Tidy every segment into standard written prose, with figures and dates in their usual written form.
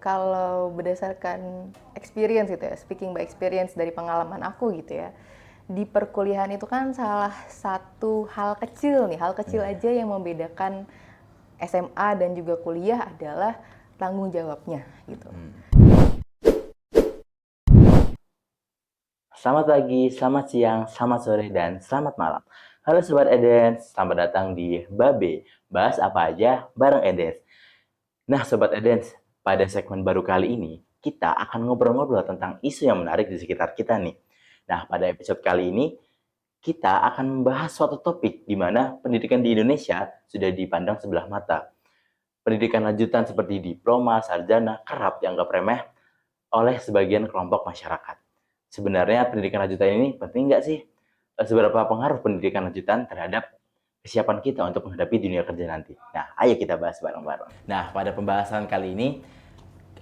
Kalau berdasarkan experience gitu ya, speaking by experience dari pengalaman aku gitu ya, di perkuliahan itu kan salah satu hal kecil aja yang membedakan SMA dan juga kuliah adalah tanggung jawabnya gitu. Selamat pagi, selamat siang, selamat sore, dan selamat malam. Halo Sobat Edens, selamat datang di Babe, bahas apa aja bareng Edens. Nah Sobat Edens, pada segmen baru kali ini, kita akan ngobrol-ngobrol tentang isu yang menarik di sekitar kita nih. Nah pada episode kali ini, kita akan membahas suatu topik di mana pendidikan di Indonesia sudah dipandang sebelah mata. Pendidikan lanjutan seperti diploma, sarjana, kerap dianggap remeh oleh sebagian kelompok masyarakat. Sebenarnya pendidikan lanjutan ini penting nggak sih? Seberapa pengaruh pendidikan lanjutan terhadap kesiapan kita untuk menghadapi dunia kerja nanti? Nah, ayo kita bahas bareng-bareng. Nah, pada pembahasan kali ini,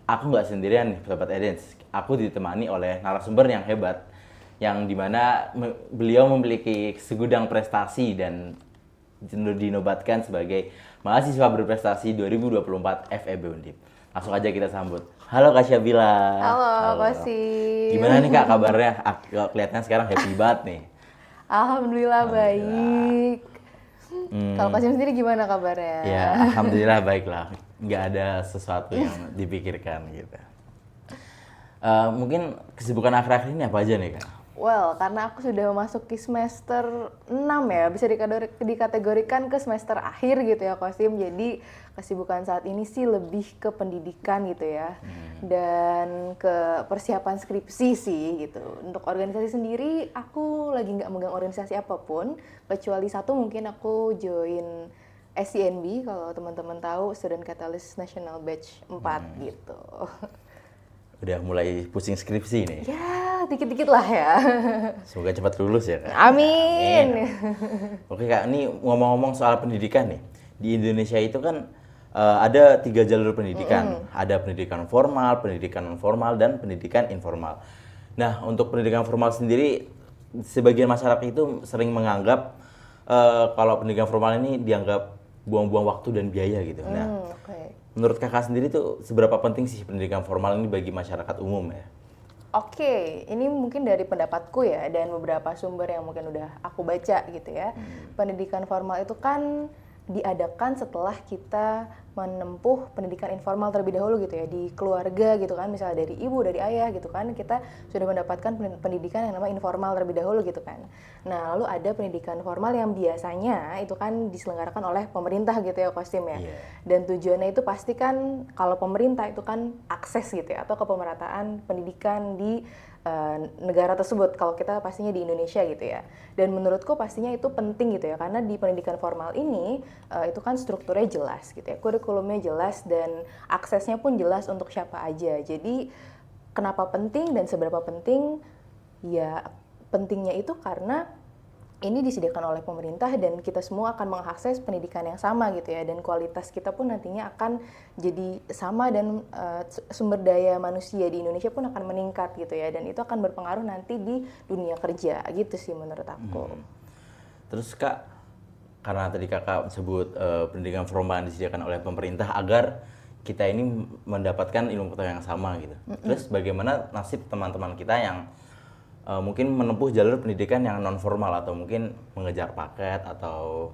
aku nggak sendirian nih, Sobat Edens. Aku ditemani oleh narasumber yang hebat, yang dimana beliau memiliki segudang prestasi dan dinobatkan sebagai mahasiswa berprestasi 2024 FEB Undip. Langsung aja kita sambut. Halo Kak Syabila. Halo, Halo. Kosim. Gimana nih Kak kabarnya? Kelihatannya sekarang happy banget nih. Alhamdulillah Alhamdulillah. baik. Kalau Kosim sendiri gimana kabarnya? Ya, alhamdulillah baiklah. Nggak ada sesuatu yang dipikirkan gitu. Mungkin kesibukan akhir-akhir ini apa aja nih Kak? Well, karena aku sudah memasuki semester 6 ya, bisa dikategorikan ke semester akhir gitu ya, Kosim. Jadi kesibukan saat ini sih lebih ke pendidikan gitu ya, dan ke persiapan skripsi sih gitu. Untuk organisasi sendiri, aku lagi nggak megang organisasi apapun, kecuali satu mungkin aku join SCNB, kalau teman-teman tahu, Student Catalyst National Batch 4 gitu. Udah mulai pusing skripsi nih. Ya, dikit-dikit lah ya. Semoga cepat lulus ya Kak. Amin. Oke Kak, ini ngomong-ngomong soal pendidikan nih. Di Indonesia itu kan ada 3 jalur pendidikan. Ada pendidikan formal, pendidikan non formal, dan pendidikan informal. Nah, untuk pendidikan formal sendiri, sebagian masyarakat itu sering menganggap kalau pendidikan formal ini dianggap buang-buang waktu dan biaya gitu. Nah, Oke. menurut Kakak sendiri tuh seberapa penting sih pendidikan formal ini bagi masyarakat umum ya? Oke, ini mungkin dari pendapatku ya, dan beberapa sumber yang mungkin udah aku baca gitu ya. Pendidikan formal itu kan diadakan setelah kita menempuh pendidikan informal terlebih dahulu gitu ya, di keluarga gitu kan, misalnya dari ibu, dari ayah gitu kan, kita sudah mendapatkan pendidikan yang namanya informal terlebih dahulu gitu kan. Nah, lalu ada pendidikan formal yang biasanya itu kan diselenggarakan oleh pemerintah gitu ya, Kosim ya. Iya. Dan tujuannya itu pasti kan, kalau pemerintah itu kan akses gitu ya, atau kepemerataan pendidikan di negara tersebut, kalau kita pastinya di Indonesia gitu ya. Dan menurutku pastinya itu penting gitu ya, karena di pendidikan formal ini itu kan strukturnya jelas gitu ya, kurikulumnya jelas, dan aksesnya pun jelas untuk siapa aja. Jadi kenapa penting dan seberapa penting? Ya, pentingnya itu karena ini disediakan oleh pemerintah dan kita semua akan mengakses pendidikan yang sama gitu ya, dan kualitas kita pun nantinya akan jadi sama, dan sumber daya manusia di Indonesia pun akan meningkat gitu ya, dan itu akan berpengaruh nanti di dunia kerja gitu sih menurut aku. Terus Kak, karena tadi Kakak sebut pendidikan formal yang disediakan oleh pemerintah agar kita ini mendapatkan ilmu pengetahuan yang sama gitu. Terus bagaimana nasib teman-teman kita yang mungkin menempuh jalur pendidikan yang non formal atau mungkin mengejar paket atau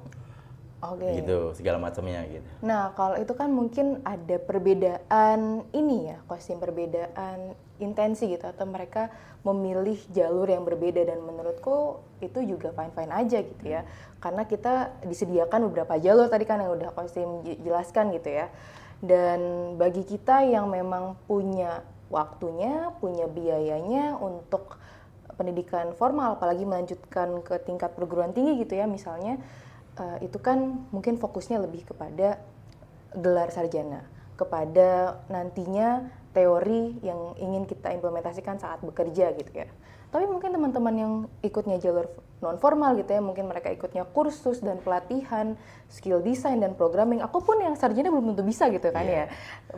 Oke. gitu segala macamnya gitu. Nah, kalau itu kan mungkin ada perbedaan ini ya, kostum perbedaan intensi gitu, atau mereka memilih jalur yang berbeda, dan menurutku itu juga fine-fine aja gitu ya. Karena kita disediakan beberapa jalur tadi kan yang udah kostum jelaskan gitu ya. Dan bagi kita yang memang punya waktunya, punya biayanya untuk pendidikan formal, apalagi melanjutkan ke tingkat perguruan tinggi gitu ya misalnya, itu kan mungkin fokusnya lebih kepada gelar sarjana, kepada nantinya teori yang ingin kita implementasikan saat bekerja gitu ya. Tapi mungkin teman-teman yang ikutnya jalur non formal gitu ya, mungkin mereka ikutnya kursus dan pelatihan, skill design dan programming. Aku pun yang sarjana belum tentu bisa gitu kan ya,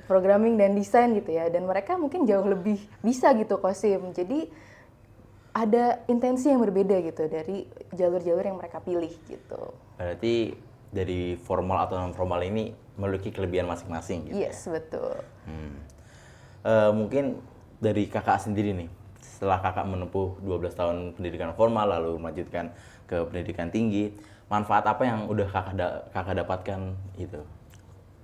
programming dan desain gitu ya. Dan mereka mungkin jauh lebih bisa gitu, Kosim. Jadi ada intensi yang berbeda gitu dari jalur-jalur yang mereka pilih gitu. Berarti dari formal atau non formal ini memiliki kelebihan masing-masing gitu ya. Yes, betul. Mungkin dari kakak sendiri nih, setelah kakak menempuh 12 tahun pendidikan formal lalu melanjutkan ke pendidikan tinggi, manfaat apa yang udah kakak dapatkan itu?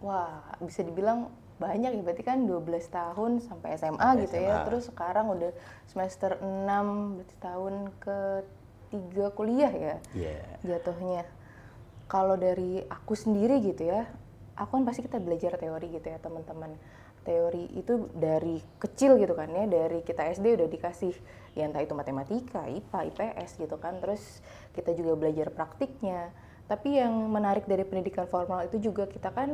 Wah, bisa dibilang banyak ya, berarti kan 12 tahun sampai SMA Sampai gitu ya. SMA. Terus sekarang udah semester 6, berarti tahun ke-3 kuliah ya Iya. jatuhnya. Kalau dari aku sendiri gitu ya, aku kan pasti kita belajar teori gitu ya teman-teman. Teori itu dari kecil gitu kan ya, dari kita SD udah dikasih ya entah itu matematika, IPA, IPS gitu kan. Terus kita juga belajar praktiknya. Tapi yang menarik dari pendidikan formal itu juga kita kan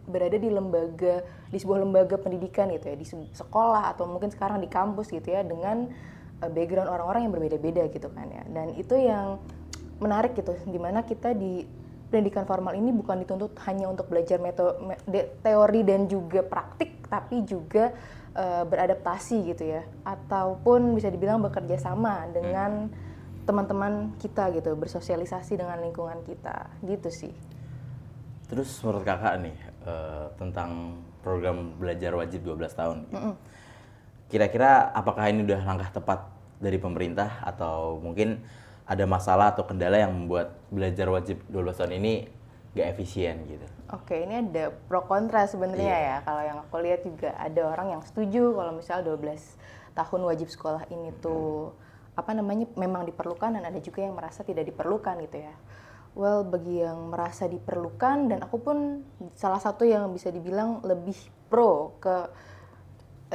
berada di lembaga, di sebuah lembaga pendidikan gitu ya, di sekolah atau mungkin sekarang di kampus gitu ya, dengan background orang-orang yang berbeda-beda gitu kan ya. Dan itu yang menarik gitu, dimana kita di pendidikan formal ini bukan dituntut hanya untuk belajar teori dan juga praktik, tapi juga beradaptasi gitu ya, ataupun bisa dibilang bekerja sama dengan teman-teman kita gitu, bersosialisasi dengan lingkungan kita gitu sih. Terus menurut kakak nih, tentang program belajar wajib 12 tahun. Kira-kira apakah ini udah langkah tepat dari pemerintah atau mungkin ada masalah atau kendala yang membuat belajar wajib 12 tahun ini gak efisien gitu? Oke, ini ada pro kontra sebenarnya Iya. ya. Kalau yang aku lihat juga ada orang yang setuju kalau misalnya 12 tahun wajib sekolah ini tuh apa namanya memang diperlukan, dan ada juga yang merasa tidak diperlukan gitu ya. Well, bagi yang merasa diperlukan, dan aku pun salah satu yang bisa dibilang lebih pro ke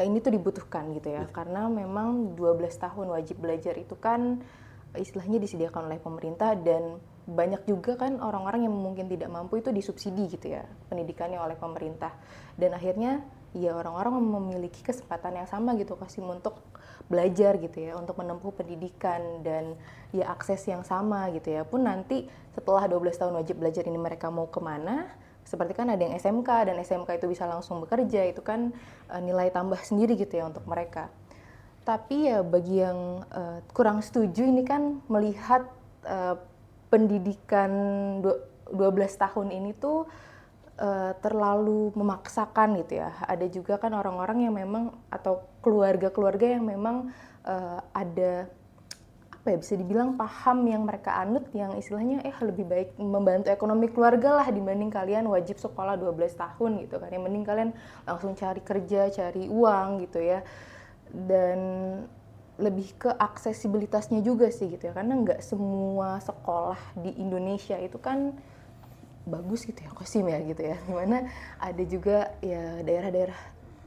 ini tuh dibutuhkan gitu ya. Karena memang 12 tahun wajib belajar itu kan istilahnya disediakan oleh pemerintah, dan banyak juga kan orang-orang yang mungkin tidak mampu itu disubsidi gitu ya pendidikannya oleh pemerintah, dan akhirnya ya orang-orang memiliki kesempatan yang sama gitu kasih untuk belajar gitu ya, untuk menempuh pendidikan dan ya akses yang sama gitu ya. Pun nanti setelah 12 tahun wajib belajar ini mereka mau kemana, seperti kan ada yang SMK, dan SMK itu bisa langsung bekerja, itu kan nilai tambah sendiri gitu ya untuk mereka. Tapi ya bagi yang kurang setuju ini kan melihat pendidikan 12 tahun ini tuh terlalu memaksakan gitu ya. Ada juga kan orang-orang yang memang atau keluarga-keluarga yang memang ada apa ya, bisa dibilang paham yang mereka anut yang istilahnya lebih baik membantu ekonomi keluarga lah dibanding kalian wajib sekolah 12 tahun gitu kan. Yang mending kalian langsung cari kerja, cari uang gitu ya. Dan lebih ke aksesibilitasnya juga sih gitu ya, karena nggak semua sekolah di Indonesia itu kan bagus gitu ya Kosim ya gitu ya, dimana ada juga ya daerah-daerah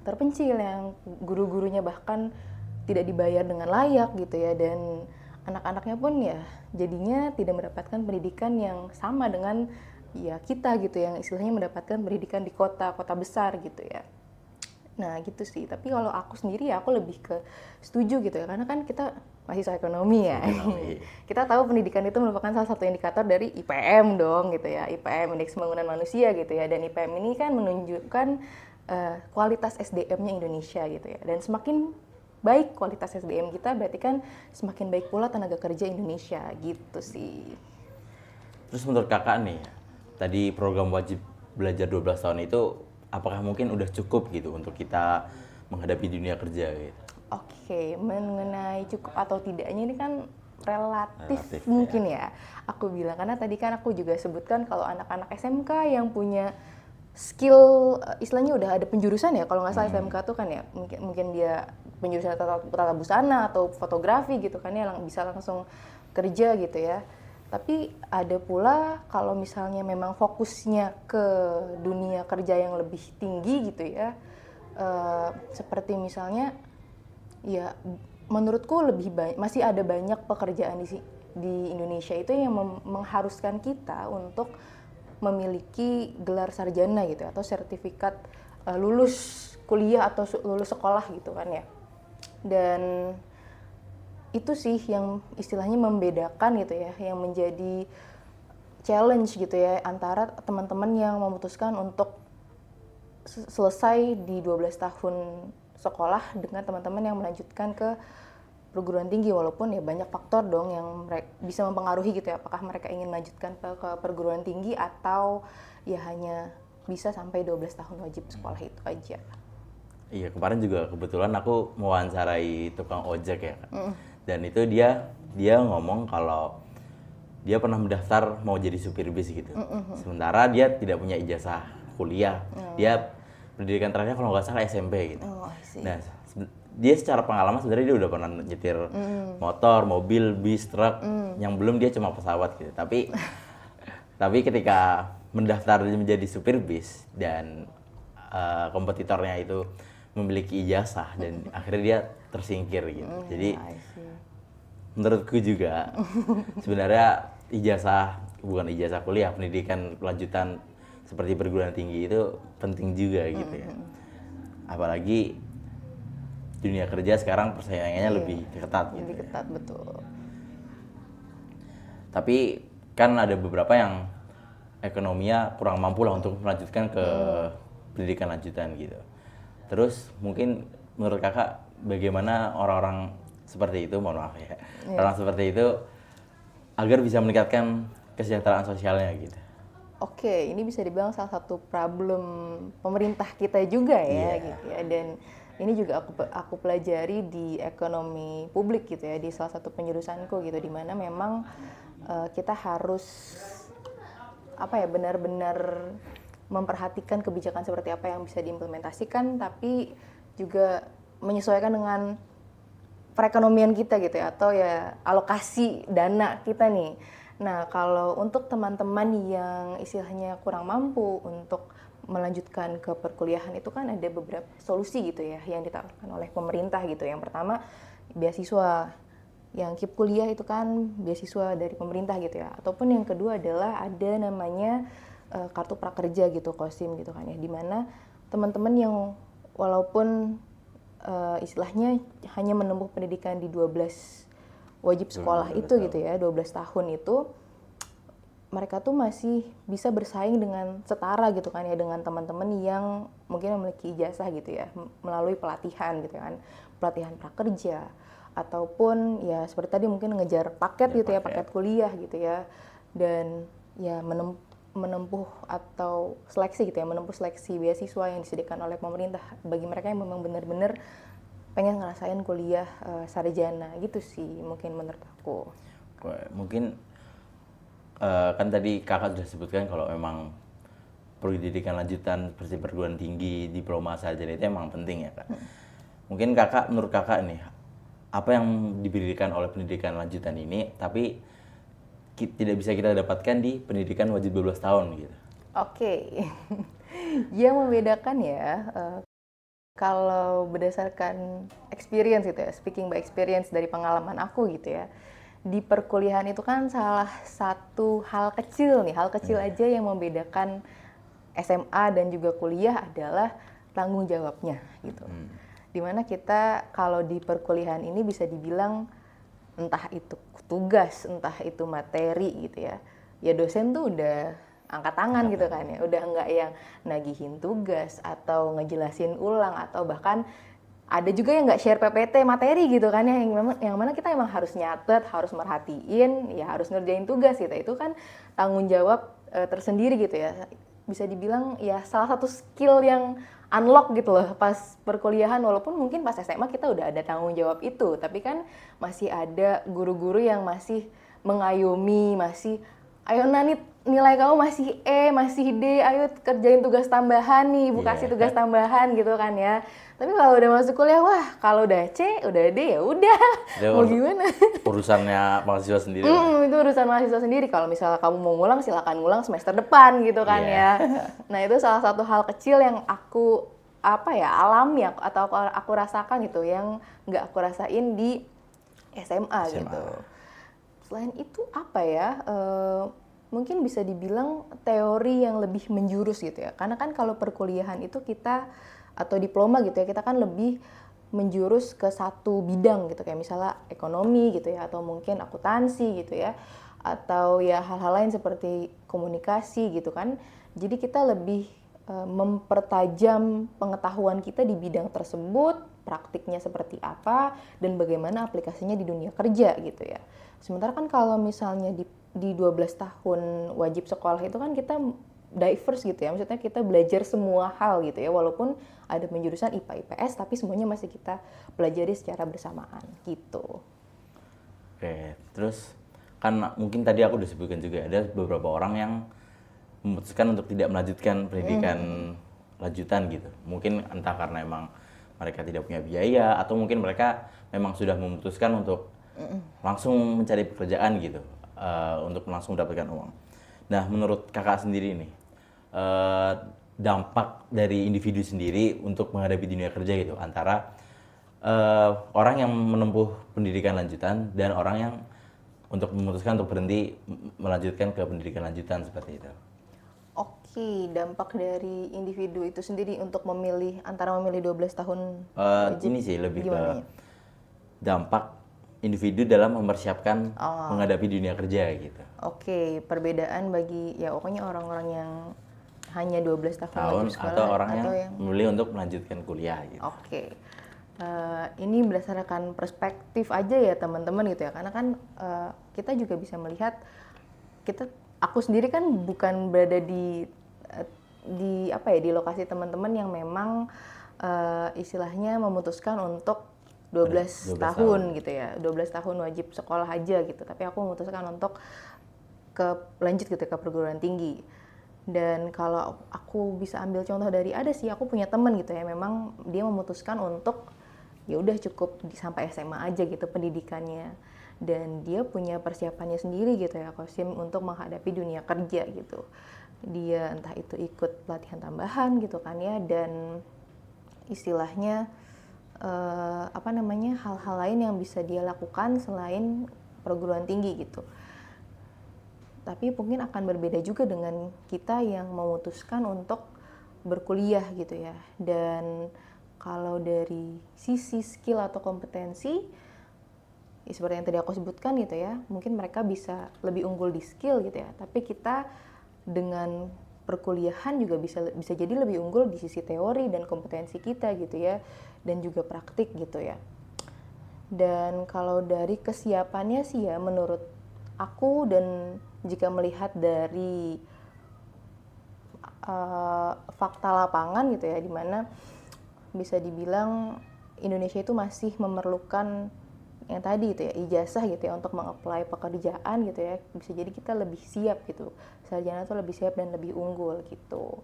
terpencil yang guru-gurunya bahkan tidak dibayar dengan layak gitu ya, dan anak-anaknya pun ya jadinya tidak mendapatkan pendidikan yang sama dengan ya kita gitu yang istilahnya mendapatkan pendidikan di kota-kota besar gitu ya. Nah gitu sih, tapi kalau aku sendiri ya aku lebih ke setuju gitu ya, karena kan kita mahasiswa ekonomi ya. Ekonomi. Kita tahu pendidikan itu merupakan salah satu indikator dari IPM dong gitu ya, IPM Indeks Pembangunan Manusia gitu ya, dan IPM ini kan menunjukkan kualitas SDM-nya Indonesia gitu ya, dan semakin baik kualitas SDM kita berarti kan semakin baik pula tenaga kerja Indonesia gitu sih. Terus menurut kakak nih, tadi program wajib belajar 12 tahun itu apakah mungkin udah cukup gitu untuk kita menghadapi dunia kerja gitu? Oke, mengenai cukup atau tidaknya ini kan relatif Relatif, mungkin ya. Aku bilang karena tadi kan aku juga sebutkan kalau anak-anak SMK yang punya skill istilahnya udah ada penjurusan ya, kalau nggak salah SMK tuh kan ya mungkin dia penjurusan tata busana atau fotografi gitu kan ya, bisa langsung kerja gitu ya. Tapi ada pula kalau misalnya memang fokusnya ke dunia kerja yang lebih tinggi gitu ya, seperti misalnya ya menurutku masih ada banyak pekerjaan di Indonesia itu yang mengharuskan kita untuk memiliki gelar sarjana gitu atau sertifikat lulus kuliah atau lulus sekolah gitu kan ya. Dan itu sih yang istilahnya membedakan gitu ya, yang menjadi challenge gitu ya antara teman-teman yang memutuskan untuk selesai di 12 tahun sekolah dengan teman-teman yang melanjutkan ke perguruan tinggi, walaupun ya banyak faktor dong yang bisa mempengaruhi gitu ya, apakah mereka ingin melanjutkan ke perguruan tinggi atau ya hanya bisa sampai 12 tahun wajib sekolah itu aja. Iya, kemarin juga kebetulan aku mewawancarai tukang ojek ya, Kak. Dan itu dia ngomong kalau dia pernah mendaftar mau jadi supir bis gitu. Sementara dia tidak punya ijazah kuliah. Dia pendidikan terakhir kalau nggak salah SMP gitu. Oh, I see. Nah, dia secara pengalaman sebenarnya dia udah pernah nyetir motor, mobil, bis, truk. Yang belum dia cuma pesawat gitu. Tapi ketika mendaftar menjadi supir bis dan kompetitornya itu memiliki ijazah dan akhirnya dia tersingkir gitu. Jadi I see. menurutku juga sebenarnya bukan ijazah kuliah, pendidikan lanjutan seperti perguruan tinggi itu penting juga gitu ya. Apalagi dunia kerja sekarang persaingannya lebih ketat gitu. Lebih ketat, betul. Tapi kan ada beberapa yang ekonominya kurang mampu lah untuk melanjutkan ke pendidikan lanjutan gitu. Terus mungkin menurut kakak bagaimana orang-orang seperti itu, mohon maaf ya, orang seperti itu agar bisa meningkatkan kesejahteraan sosialnya gitu. Oke, ini bisa dibilang salah satu problem pemerintah kita juga ya, Iya. gitu ya. Dan ini juga aku pelajari di ekonomi publik gitu ya, di salah satu penjurusanku gitu, di mana memang kita harus benar-benar memperhatikan kebijakan seperti apa yang bisa diimplementasikan, tapi juga menyesuaikan dengan perekonomian kita gitu ya, atau ya alokasi dana kita nih. Nah, kalau untuk teman-teman yang istilahnya kurang mampu untuk melanjutkan ke perkuliahan itu kan ada beberapa solusi gitu ya yang ditawarkan oleh pemerintah gitu. Yang pertama, beasiswa. Yang KIP kuliah itu kan beasiswa dari pemerintah gitu ya. Ataupun yang kedua adalah ada namanya kartu prakerja gitu, Kosim gitu kan ya. Dimana teman-teman yang walaupun istilahnya hanya menempuh pendidikan di 12 wajib sekolah 12 itu gitu ya, 12 tahun itu, mereka tuh masih bisa bersaing dengan setara gitu kan ya, dengan teman-teman yang mungkin memiliki ijazah gitu ya, melalui pelatihan gitu kan, pelatihan prakerja, ataupun ya seperti tadi mungkin ngejar paket gitu ya, paket kuliah gitu ya, dan ya menempuh atau seleksi gitu ya, menempuh seleksi beasiswa yang disediakan oleh pemerintah bagi mereka yang memang benar-benar pengen ngerasain kuliah sarjana gitu sih mungkin menurut aku. Mungkin kan tadi kakak sudah sebutkan kalau memang pendidikan lanjutan seperti perguruan tinggi, diploma sarjana itu emang penting ya kak. Mungkin menurut kakak nih, apa yang diberikan oleh pendidikan lanjutan ini tapi tidak bisa kita dapatkan di pendidikan wajib 12 tahun gitu. Oke. Yang membedakan ya, kalau berdasarkan experience gitu ya, speaking by experience dari pengalaman aku gitu ya, di perkuliahan itu kan salah satu hal kecil aja yang membedakan SMA dan juga kuliah adalah tanggung jawabnya gitu. Dimana kita kalau di perkuliahan ini bisa dibilang entah itu tugas, entah itu materi gitu ya, ya dosen tuh udah angkat tangan gitu kan ya, udah nggak yang nagihin tugas atau ngejelasin ulang, atau bahkan ada juga yang nggak share PPT materi gitu kan ya, yang mana kita emang harus nyatet, harus merhatiin, ya harus ngerjain tugas gitu. Itu kan tanggung jawab tersendiri gitu ya. Bisa dibilang ya salah satu skill yang unlock gitu loh pas perkuliahan, walaupun mungkin pas SMA kita udah ada tanggung jawab itu, tapi kan masih ada guru-guru yang masih mengayomi, masih ayo Nanit, nilai kamu masih E, masih D, ayo kerjain tugas tambahan nih, ibu kasih tugas tambahan gitu kan ya. Tapi kalau udah masuk kuliah, wah kalau udah C, udah D ya udah, mau gimana? Urusannya mahasiswa sendiri. Itu urusan mahasiswa sendiri. Kalau misalnya kamu mau ngulang, silakan ngulang semester depan gitu kan ya. Nah itu salah satu hal kecil yang aku alami atau aku rasakan itu yang nggak aku rasain di SMA. Gitu. Selain itu mungkin bisa dibilang teori yang lebih menjurus gitu ya. Karena kan kalau perkuliahan itu kita atau diploma gitu ya, kita kan lebih menjurus ke satu bidang gitu, kayak misalnya ekonomi gitu ya, atau mungkin akuntansi gitu ya, atau ya hal-hal lain seperti komunikasi gitu kan. Jadi kita lebih mempertajam pengetahuan kita di bidang tersebut, praktiknya seperti apa, dan bagaimana aplikasinya di dunia kerja gitu ya. Sementara kan kalau misalnya di 12 tahun wajib sekolah itu kan kita diverse gitu ya, maksudnya kita belajar semua hal gitu ya, walaupun ada penjurusan IPA IPS tapi semuanya masih kita pelajari secara bersamaan gitu. Oke, terus kan mungkin tadi aku udah sebutkan juga ada beberapa orang yang memutuskan untuk tidak melanjutkan pendidikan lanjutan gitu. Mungkin entah karena emang mereka tidak punya biaya atau mungkin mereka memang sudah memutuskan untuk langsung mencari pekerjaan gitu, untuk langsung mendapatkan uang. Nah, menurut kakak sendiri nih, dampak dari individu sendiri untuk menghadapi dunia kerja gitu antara orang yang menempuh pendidikan lanjutan dan orang yang untuk memutuskan untuk berhenti melanjutkan ke pendidikan lanjutan seperti itu. Oke, dampak dari individu itu sendiri untuk memilih antara memilih 12 tahun wajib Ini sih lebih ke gimana ya? dampak individu dalam mempersiapkan menghadapi dunia kerja gitu. Oke, perbedaan bagi ya pokoknya orang-orang yang hanya 12 tahun Tahun wajib sekolah atau orang atau yang memilih untuk melanjutkan kuliah gitu. Oke. Ini berdasarkan perspektif aja ya teman-teman gitu ya, karena kan kita juga bisa melihat aku sendiri kan bukan berada di apa ya, di lokasi teman-teman yang memang istilahnya memutuskan untuk 12 tahun gitu ya, 12 tahun wajib sekolah aja gitu, tapi aku memutuskan untuk lanjut gitu ke perguruan tinggi. Dan kalau aku bisa ambil contoh dari ada sih, aku punya temen gitu ya, memang dia memutuskan untuk ya udah cukup sampai SMA aja gitu pendidikannya, dan dia punya persiapannya sendiri gitu ya, Kosim, untuk menghadapi dunia kerja gitu. Dia entah itu ikut pelatihan tambahan gitu kan ya, dan istilahnya apa namanya, hal-hal lain yang bisa dia lakukan selain perguruan tinggi gitu. Tapi mungkin akan berbeda juga dengan kita yang memutuskan untuk berkuliah gitu ya. Dan kalau dari sisi skill atau kompetensi, ya seperti yang tadi aku sebutkan gitu ya, mungkin mereka bisa lebih unggul di skill gitu ya. Tapi kita dengan perkuliahan juga bisa jadi lebih unggul di sisi teori dan kompetensi kita gitu ya, dan juga praktik gitu ya. Dan kalau dari kesiapannya sih ya, menurut aku dan jika melihat dari fakta lapangan gitu ya, dimana bisa dibilang Indonesia itu masih memerlukan yang tadi itu ya, ijazah gitu ya untuk mengapply pekerjaan gitu ya. Bisa jadi kita lebih siap gitu, sarjana tuh lebih siap dan lebih unggul gitu.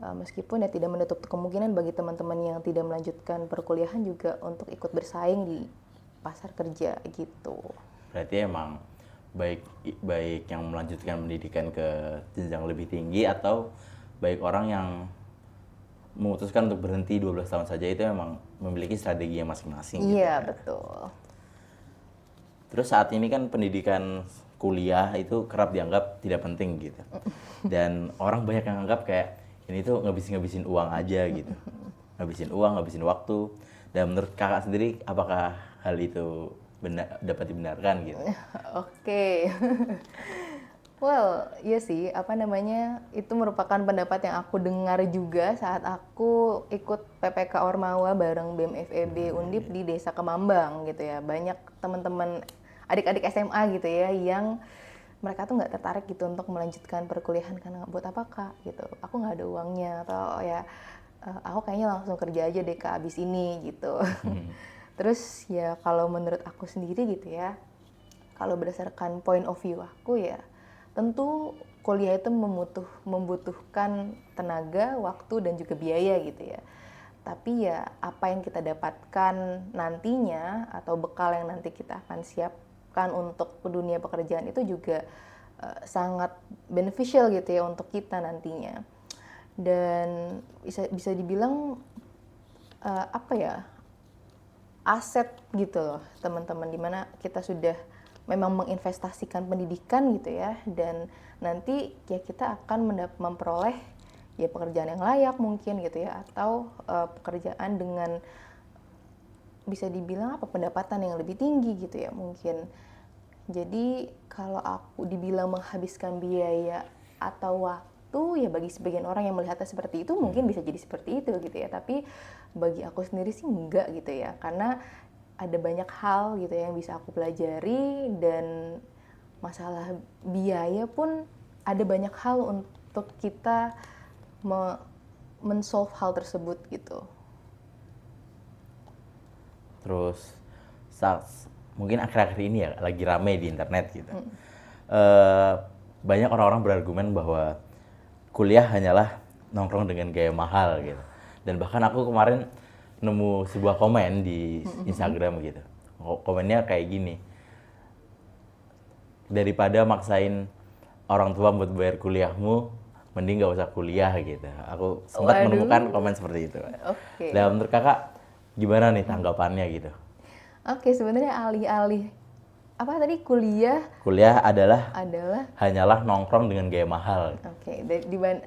Meskipun ya tidak menutup kemungkinan bagi teman-teman yang tidak melanjutkan perkuliahan juga untuk ikut bersaing di pasar kerja gitu. Berarti emang baik baik yang melanjutkan pendidikan ke jenjang lebih tinggi atau baik orang yang memutuskan untuk berhenti 12 tahun saja itu memang memiliki strateginya masing-masing gitu Iya, ya. betul. Terus saat ini kan pendidikan kuliah itu kerap dianggap tidak penting gitu. Dan orang banyak yang anggap kayak ini tuh ngabisin uang aja gitu. Ngabisin uang, ngabisin waktu. Dan menurut kakak sendiri apakah hal itu dapat dibenarkan gitu? Oke. Well, iya sih, apa namanya, itu merupakan pendapat yang aku dengar juga saat aku ikut PPK Ormawa bareng BEM FEB Undip di Desa Kemambang gitu ya. Banyak teman-teman adik-adik SMA gitu ya yang mereka tuh nggak tertarik gitu untuk melanjutkan perkuliahan karena buat apa kak gitu. Aku nggak ada uangnya, atau ya aku kayaknya langsung kerja aja deh kak abis ini gitu. Terus ya kalau menurut aku sendiri gitu ya, kalau berdasarkan point of view aku ya, tentu kuliah itu membutuhkan tenaga, waktu, dan juga biaya gitu ya. Tapi ya apa yang kita dapatkan nantinya atau bekal yang nanti kita akan siapkan untuk dunia pekerjaan itu juga sangat beneficial gitu ya untuk kita nantinya. Dan bisa dibilang apa ya, aset gitu loh teman-teman, dimana kita sudah memang menginvestasikan pendidikan gitu ya, dan nanti ya kita akan memperoleh ya pekerjaan yang layak mungkin gitu ya, atau pekerjaan dengan bisa dibilang apa, pendapatan yang lebih tinggi gitu ya mungkin. Jadi kalau aku dibilang menghabiskan biaya atau waktu, ya bagi sebagian orang yang melihatnya seperti itu mungkin bisa jadi seperti itu gitu ya, tapi bagi aku sendiri sih enggak gitu ya, karena ada banyak hal gitu ya yang bisa aku pelajari, dan masalah biaya pun ada banyak hal untuk kita men-solve hal tersebut gitu. Terus mungkin akhir-akhir ini ya lagi rame di internet gitu. Banyak orang-orang berargumen bahwa kuliah hanyalah nongkrong dengan gaya mahal gitu. Dan bahkan aku kemarin nemu sebuah komen di Instagram gitu. Komennya kayak gini. Daripada maksain orang tua buat bayar kuliahmu, mending gak usah kuliah gitu. Aku sempat menemukan komen seperti itu. Oke. Dan menurut kakak gimana nih tanggapannya gitu? Oke, sebenarnya alih-alih apa tadi kuliah Kuliah adalah hanyalah nongkrong dengan gaya mahal. Oke,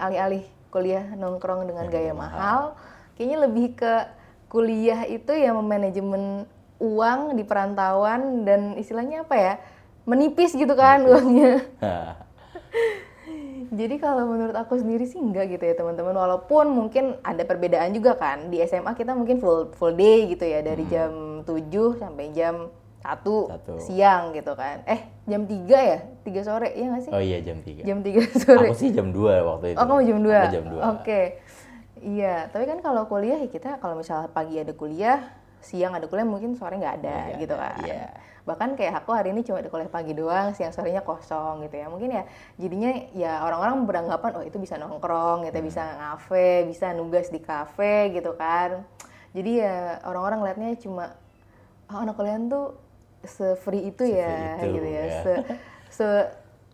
alih-alih kuliah nongkrong dengan gaya mahal, kayaknya lebih ke kuliah itu ya memanajemen uang di perantauan dan istilahnya apa ya, menipis gitu kan uangnya. Jadi kalau menurut aku sendiri sih enggak gitu ya teman-teman, walaupun mungkin ada perbedaan juga kan. Di SMA kita mungkin full day gitu ya, dari jam 7 sampai jam 1 siang gitu kan. Jam 3 ya? 3 sore, iya nggak sih? Oh iya, jam 3. Jam 3 sore. Aku sih jam 2 waktu itu. Oh, kamu jam 2? Aku jam 2. Oke. Iya, tapi kan kalau kuliah ya kita kalau misalnya pagi ada kuliah, siang ada kuliah, mungkin sore nggak ada gitu kan. Iya. Bahkan kayak aku hari ini cuma ada kuliah pagi doang, siang sorenya kosong gitu ya. Mungkin ya jadinya ya orang-orang beranggapan oh itu bisa nongkrong gitu, bisa ngafe, bisa nugas di kafe gitu kan. Jadi ya orang-orang ngeliatnya cuma anak kalian tuh se-free itu ya gitu ya. Se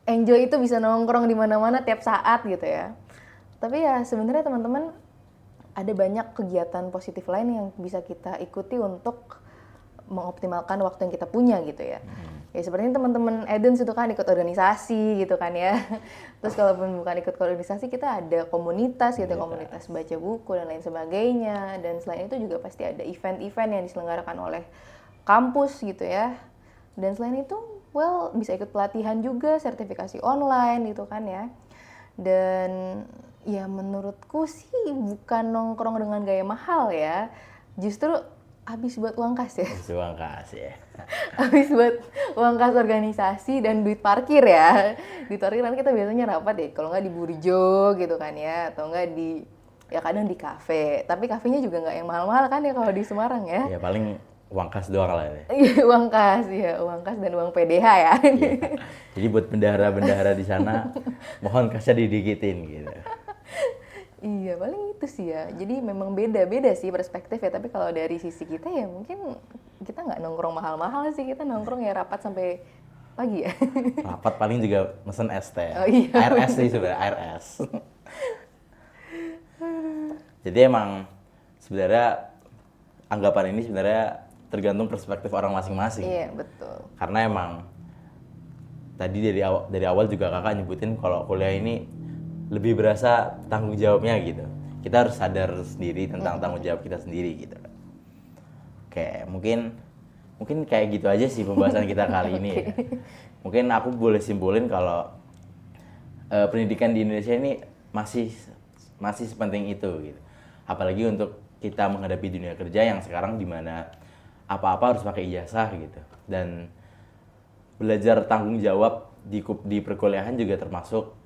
enjoy itu bisa nongkrong di mana-mana tiap saat gitu ya. Tapi ya sebenarnya teman-teman ada banyak kegiatan positif lain yang bisa kita ikuti untuk mengoptimalkan waktu yang kita punya gitu ya. Ya seperti teman-teman Eden itu kan ikut organisasi gitu kan ya. Terus kalaupun bukan ikut organisasi, kita ada komunitas gitu, komunitas baca buku dan lain sebagainya. Dan selain itu juga pasti ada event-event yang diselenggarakan oleh kampus gitu ya. Dan selain itu, bisa ikut pelatihan juga, sertifikasi online gitu kan ya. Dan ya menurutku sih bukan nongkrong dengan gaya mahal ya. Justru habis buat uang kas ya. Habis uang kas ya. Habis buat uang kas organisasi dan duit parkir ya. Duit parkir kan kita biasanya rapat ya, kalau nggak di Burjo gitu kan ya, atau nggak ya kadang di kafe. Tapi kafenya juga nggak yang mahal-mahal kan ya kalau di Semarang ya. Ya paling uang kas doang lah ya. Iya, uang kas dan uang PDH ya. Iya. Jadi buat bendahara-bendahara di sana, mohon kasnya didikitin gitu. Iya, paling itu sih ya. Jadi memang beda-beda sih perspektif ya. Tapi kalau dari sisi kita ya mungkin kita nggak nongkrong mahal-mahal sih. Kita nongkrong ya rapat sampai pagi ya. Rapat paling juga mesen es teh. Oh, iya. Air es sih sebenarnya, air es. Jadi emang sebenarnya anggapan ini sebenarnya tergantung perspektif orang masing-masing. Iya, betul. Karena emang tadi dari awal juga kakak nyebutin kalau kuliah ini lebih berasa tanggung jawabnya gitu. Kita harus sadar sendiri tentang tanggung jawab kita sendiri gitu. Oke, mungkin kayak gitu aja sih pembahasan kita kali ini. Ya. Mungkin aku boleh simpulin kalau pendidikan di Indonesia ini masih sepenting itu gitu. Apalagi untuk kita menghadapi dunia kerja yang sekarang di mana apa-apa harus pakai ijazah gitu. Dan belajar tanggung jawab di perkuliahan juga termasuk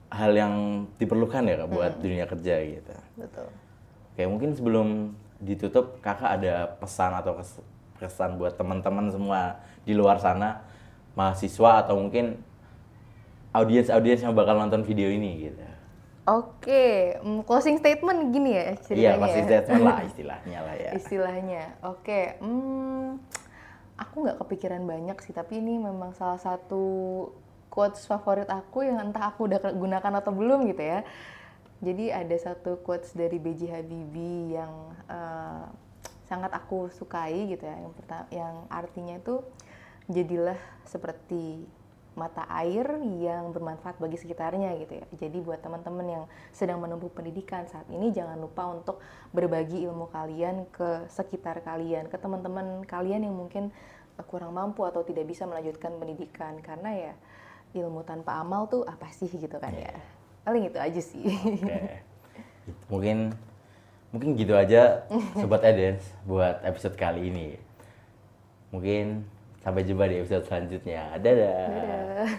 hal yang diperlukan ya buat dunia kerja gitu. Betul. Oke, mungkin sebelum ditutup kakak ada pesan atau kesan buat teman-teman semua di luar sana, mahasiswa atau mungkin audiens yang bakal nonton video ini gitu. Oke, closing statement gini ya ceritanya. Iya, closing statement lah istilahnya lah ya. Istilahnya, oke. Aku nggak kepikiran banyak sih, tapi ini memang salah satu quotes favorit aku yang entah aku udah gunakan atau belum gitu ya. Jadi ada satu quotes dari B.J. Habibie yang sangat aku sukai gitu ya. Yang artinya itu jadilah seperti mata air yang bermanfaat bagi sekitarnya gitu ya. Jadi buat teman-teman yang sedang menempuh pendidikan saat ini, jangan lupa untuk berbagi ilmu kalian ke sekitar kalian, ke teman-teman kalian yang mungkin kurang mampu atau tidak bisa melanjutkan pendidikan. Karena ya ilmu tanpa amal tuh apa sih gitu kan ya. Paling itu aja sih. Oke. Mungkin gitu aja Sobat Edens buat episode kali ini. Mungkin sampai jumpa di episode selanjutnya. Dadah. Dadah.